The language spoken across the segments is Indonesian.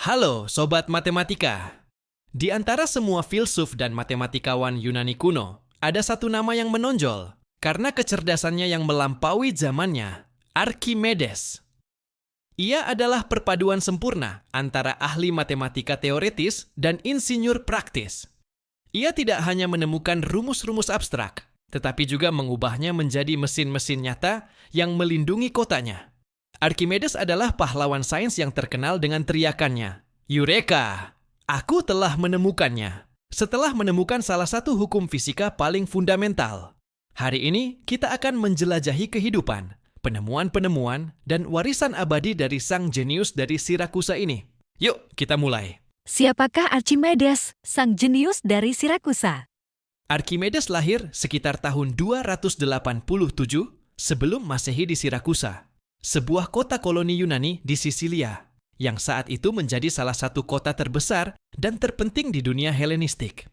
Halo Sobat Matematika. Di antara semua filsuf dan matematikawan Yunani kuno, ada satu nama yang menonjol karena kecerdasannya yang melampaui zamannya, Archimedes. Ia adalah perpaduan sempurna antara ahli matematika teoretis dan insinyur praktis. Ia tidak hanya menemukan rumus-rumus abstrak, tetapi juga mengubahnya menjadi mesin-mesin nyata yang melindungi kotanya. Archimedes adalah pahlawan sains yang terkenal dengan teriakannya, "Eureka! Aku telah menemukannya!" Setelah menemukan salah satu hukum fisika paling fundamental. Hari ini kita akan menjelajahi kehidupan, penemuan-penemuan, dan warisan abadi dari sang jenius dari Sirakusa ini. Yuk, kita mulai. Siapakah Archimedes, sang jenius dari Sirakusa? Archimedes lahir sekitar tahun 287 sebelum Masehi di Sirakusa, sebuah kota koloni Yunani di Sisilia, yang saat itu menjadi salah satu kota terbesar dan terpenting di dunia Helenistik.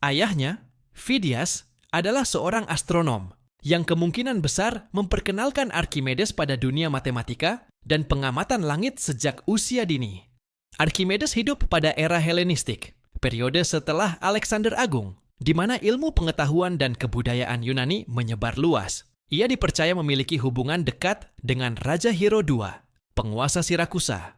Ayahnya, Phidias, adalah seorang astronom yang kemungkinan besar memperkenalkan Archimedes pada dunia matematika dan pengamatan langit sejak usia dini. Archimedes hidup pada era Helenistik, periode setelah Alexander Agung, di mana ilmu pengetahuan dan kebudayaan Yunani menyebar luas. Ia dipercaya memiliki hubungan dekat dengan Raja Hero II, penguasa Sirakusa.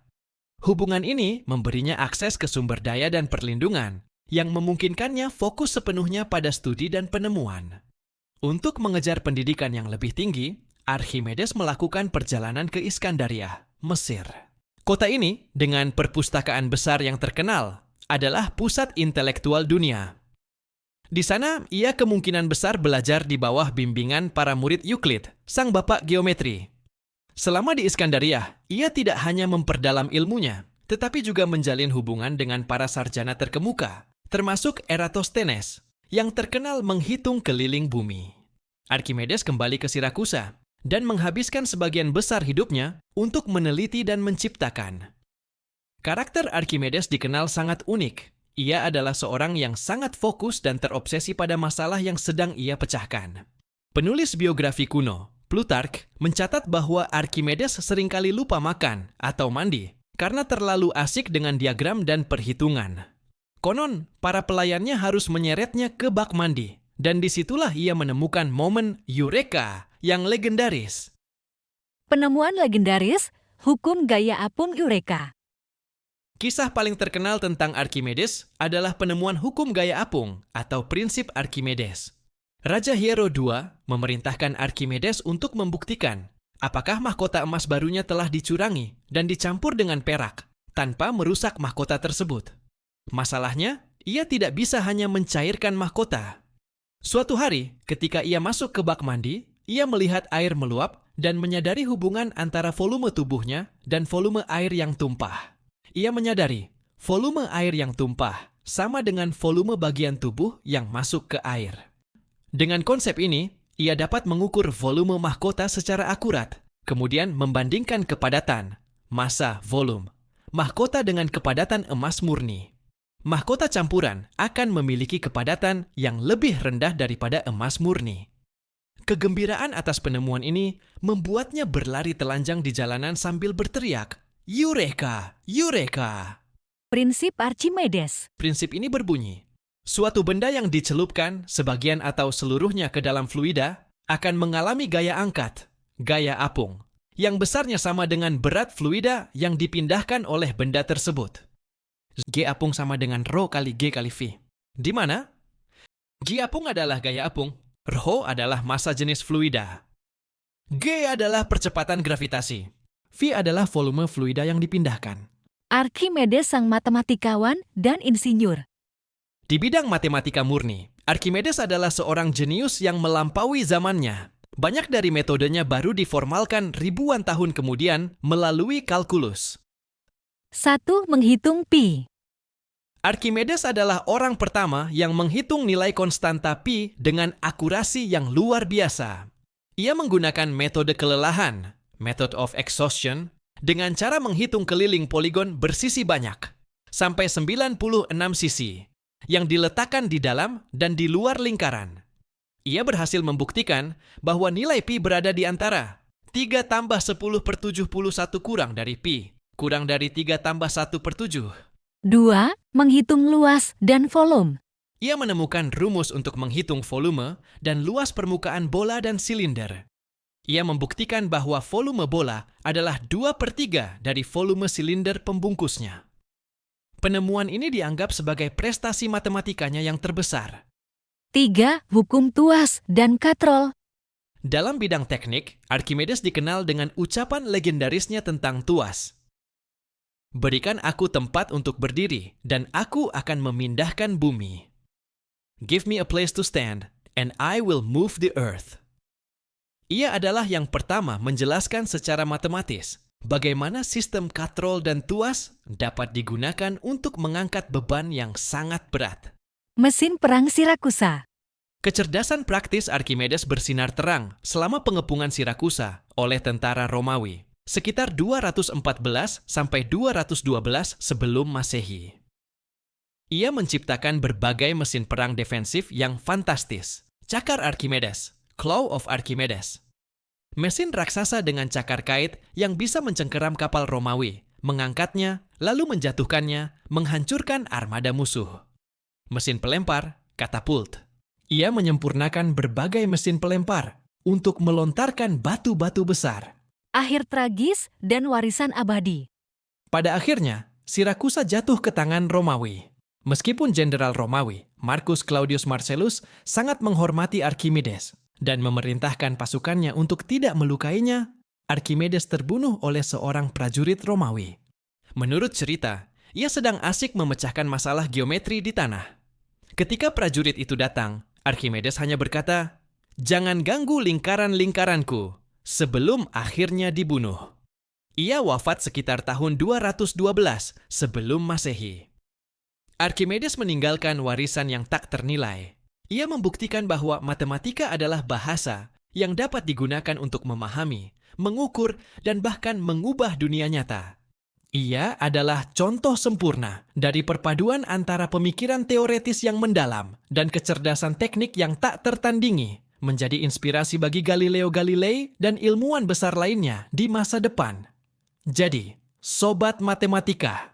Hubungan ini memberinya akses ke sumber daya dan perlindungan, yang memungkinkannya fokus sepenuhnya pada studi dan penemuan. Untuk mengejar pendidikan yang lebih tinggi, Archimedes melakukan perjalanan ke Iskandaria, Mesir. Kota ini, dengan perpustakaan besar yang terkenal, adalah pusat intelektual dunia. Di sana, ia kemungkinan besar belajar di bawah bimbingan para murid Euclid, sang bapak geometri. Selama di Iskandaria, ia tidak hanya memperdalam ilmunya, tetapi juga menjalin hubungan dengan para sarjana terkemuka, termasuk Eratosthenes, yang terkenal menghitung keliling bumi. Archimedes kembali ke Sirakusa dan menghabiskan sebagian besar hidupnya untuk meneliti dan menciptakan. Karakter Archimedes dikenal sangat unik. Ia adalah seorang yang sangat fokus dan terobsesi pada masalah yang sedang ia pecahkan. Penulis biografi kuno, Plutarch, mencatat bahwa Archimedes seringkali lupa makan atau mandi karena terlalu asik dengan diagram dan perhitungan. Konon, para pelayannya harus menyeretnya ke bak mandi, dan disitulah ia menemukan momen Eureka yang legendaris. Penemuan legendaris, hukum gaya apung Eureka. Kisah paling terkenal tentang Archimedes adalah penemuan hukum gaya apung atau prinsip Archimedes. Raja Hiero II memerintahkan Archimedes untuk membuktikan apakah mahkota emas barunya telah dicurangi dan dicampur dengan perak tanpa merusak mahkota tersebut. Masalahnya, ia tidak bisa hanya mencairkan mahkota. Suatu hari, ketika ia masuk ke bak mandi, ia melihat air meluap dan menyadari hubungan antara volume tubuhnya dan volume air yang tumpah. Ia menyadari volume air yang tumpah sama dengan volume bagian tubuh yang masuk ke air. Dengan konsep ini, ia dapat mengukur volume mahkota secara akurat, kemudian membandingkan kepadatan, massa, volume, mahkota dengan kepadatan emas murni. Mahkota campuran akan memiliki kepadatan yang lebih rendah daripada emas murni. Kegembiraan atas penemuan ini membuatnya berlari telanjang di jalanan sambil berteriak, "Eureka! Eureka!" Prinsip Archimedes. Prinsip ini berbunyi, suatu benda yang dicelupkan sebagian atau seluruhnya ke dalam fluida akan mengalami gaya angkat, gaya apung, yang besarnya sama dengan berat fluida yang dipindahkan oleh benda tersebut. G apung sama dengan rho kali G kali V. Di mana? G apung adalah gaya apung, rho adalah massa jenis fluida. G adalah percepatan gravitasi. V adalah volume fluida yang dipindahkan. Archimedes sang matematikawan dan insinyur. Di bidang matematika murni, Archimedes adalah seorang jenius yang melampaui zamannya. Banyak dari metodenya baru diformalkan ribuan tahun kemudian melalui kalkulus. 1. Menghitung pi. Archimedes adalah orang pertama yang menghitung nilai konstanta pi dengan akurasi yang luar biasa. Ia menggunakan metode kelelahan, method of exhaustion, dengan cara menghitung keliling poligon bersisi banyak, sampai 96 sisi, yang diletakkan di dalam dan di luar lingkaran. Ia berhasil membuktikan bahwa nilai pi berada di antara 3 tambah 10 per 71 kurang dari pi, kurang dari 3 tambah 1/7. 2. Menghitung luas dan volume. Ia menemukan rumus untuk menghitung volume dan luas permukaan bola dan silinder. Ia membuktikan bahwa volume bola adalah 2/3 dari volume silinder pembungkusnya. Penemuan ini dianggap sebagai prestasi matematikanya yang terbesar. 3. Hukum tuas dan katrol. Dalam bidang teknik, Archimedes dikenal dengan ucapan legendarisnya tentang tuas. Berikan aku tempat untuk berdiri, dan aku akan memindahkan bumi. Give me a place to stand, and I will move the earth. Ia adalah yang pertama menjelaskan secara matematis bagaimana sistem katrol dan tuas dapat digunakan untuk mengangkat beban yang sangat berat. Mesin perang Sirakusa. Kecerdasan praktis Archimedes bersinar terang selama pengepungan Sirakusa oleh tentara Romawi, sekitar 214 sampai 212 sebelum Masehi. Ia menciptakan berbagai mesin perang defensif yang fantastis. Cakar Archimedes, Claw of Archimedes. Mesin raksasa dengan cakar kait yang bisa mencengkeram kapal Romawi, mengangkatnya, lalu menjatuhkannya, menghancurkan armada musuh. Mesin pelempar, katapult. Ia menyempurnakan berbagai mesin pelempar untuk melontarkan batu-batu besar. Akhir tragis dan warisan abadi. Pada akhirnya, Sirakusa jatuh ke tangan Romawi. Meskipun Jenderal Romawi, Marcus Claudius Marcellus, sangat menghormati Archimedes dan memerintahkan pasukannya untuk tidak melukainya, Archimedes terbunuh oleh seorang prajurit Romawi. Menurut cerita, ia sedang asik memecahkan masalah geometri di tanah. Ketika prajurit itu datang, Archimedes hanya berkata, "Jangan ganggu lingkaran-lingkaranku," sebelum akhirnya dibunuh. Ia wafat sekitar tahun 212 sebelum Masehi. Archimedes meninggalkan warisan yang tak ternilai. Ia membuktikan bahwa matematika adalah bahasa yang dapat digunakan untuk memahami, mengukur, dan bahkan mengubah dunia nyata. Ia adalah contoh sempurna dari perpaduan antara pemikiran teoretis yang mendalam dan kecerdasan teknik yang tak tertandingi, menjadi inspirasi bagi Galileo Galilei dan ilmuwan besar lainnya di masa depan. Jadi, Sobat Matematika,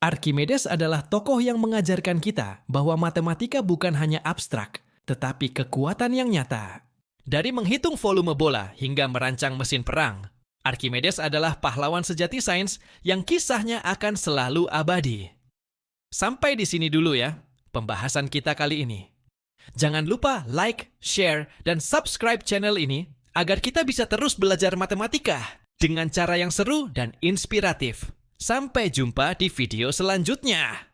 Archimedes adalah tokoh yang mengajarkan kita bahwa matematika bukan hanya abstrak, tetapi kekuatan yang nyata. Dari menghitung volume bola hingga merancang mesin perang, Archimedes adalah pahlawan sejati sains yang kisahnya akan selalu abadi. Sampai di sini dulu ya, pembahasan kita kali ini. Jangan lupa like, share, dan subscribe channel ini agar kita bisa terus belajar matematika dengan cara yang seru dan inspiratif. Sampai jumpa di video selanjutnya.